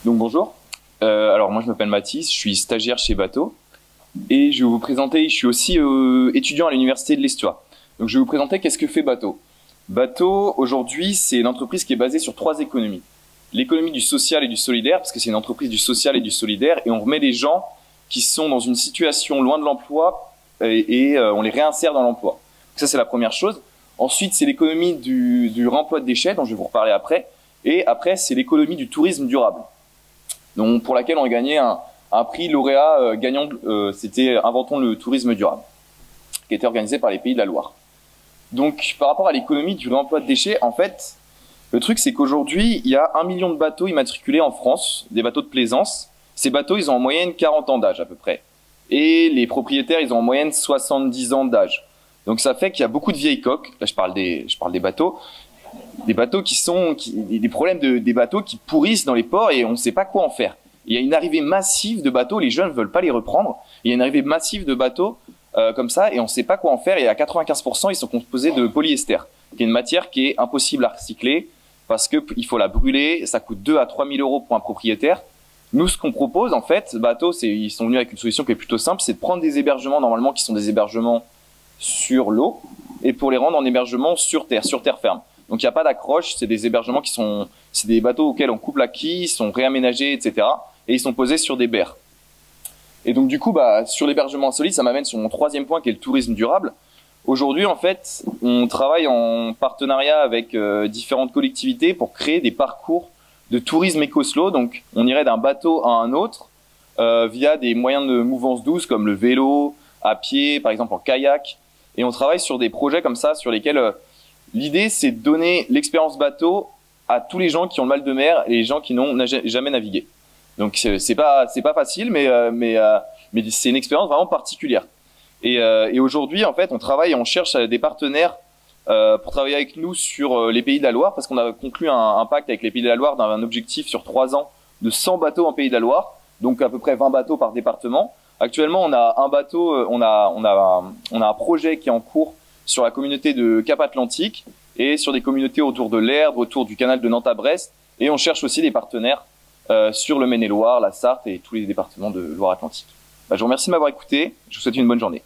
Donc bonjour, alors moi je m'appelle Mathis, je suis stagiaire chez Bateau et je vais vous présenter, je suis aussi étudiant à l'université de l'Estuaire. Donc je vais vous présenter qu'est-ce que fait Bateau. Bateau aujourd'hui c'est une entreprise qui est basée sur trois économies. L'économie du social et du solidaire, parce que c'est une entreprise du social et du solidaire, et on remet les gens qui sont dans une situation loin de l'emploi et on les réinsère dans l'emploi. Donc ça c'est la première chose. Ensuite c'est l'économie du réemploi de déchets dont je vais vous reparler après. Et après c'est l'économie du tourisme durable. Donc, pour laquelle on a gagné un prix lauréat gagnant, c'était Inventons le tourisme durable, qui était organisé par les Pays de la Loire. Donc, par rapport à l'économie du réemploi de déchets, en fait, le truc, c'est qu'aujourd'hui, il y a 1 million de bateaux immatriculés en France, des bateaux de plaisance. Ces bateaux, ils ont en moyenne 40 ans d'âge, à peu près. Et les propriétaires, ils ont en moyenne 70 ans d'âge. Donc, ça fait qu'il y a beaucoup de vieilles coques. Là, je parle des bateaux. Des bateaux des problèmes des bateaux qui pourrissent dans les ports et on ne sait pas quoi en faire. Il y a une arrivée massive de bateaux, les jeunes ne veulent pas les reprendre. Il y a une arrivée massive de bateaux comme ça et on ne sait pas quoi en faire. Et à 95%, ils sont composés de polyester, qui est une matière qui est impossible à recycler parce qu'il faut la brûler. Ça coûte 2 à 3 000 euros pour un propriétaire. Nous, ce qu'on propose, en fait, Bateau, ils sont venus avec une solution qui est plutôt simple, c'est de prendre des hébergements normalement qui sont des hébergements sur l'eau et pour les rendre en hébergement sur terre ferme. Donc il n'y a pas d'accroche, c'est des hébergements c'est des bateaux auxquels on coupe la quille, ils sont réaménagés, etc. Et ils sont posés sur des berres. Et donc du coup, sur l'hébergement insolite, ça m'amène sur mon troisième point qui est le tourisme durable. Aujourd'hui, en fait, on travaille en partenariat avec différentes collectivités pour créer des parcours de tourisme éco-slow. Donc on irait d'un bateau à un autre via des moyens de mouvance douce comme le vélo, à pied, par exemple en kayak. Et on travaille sur des projets comme ça sur lesquels l'idée, c'est de donner l'expérience bateau à tous les gens qui ont le mal de mer et les gens qui n'ont jamais navigué. Donc c'est pas facile, mais c'est une expérience vraiment particulière. Et aujourd'hui, en fait, on travaille et on cherche des partenaires pour travailler avec nous sur les Pays de la Loire, parce qu'on a conclu un pacte avec les Pays de la Loire d'un objectif sur 3 ans de 100 bateaux en Pays de la Loire, donc à peu près 20 bateaux par département. Actuellement, on a un bateau, on a un projet qui est en cours sur la communauté de Cap-Atlantique et sur des communautés autour de l'Erdre, autour du canal de Nantes à Brest. Et on cherche aussi des partenaires sur le Maine-et-Loire, la Sarthe et tous les départements de Loire-Atlantique. Je vous remercie de m'avoir écouté. Je vous souhaite une bonne journée.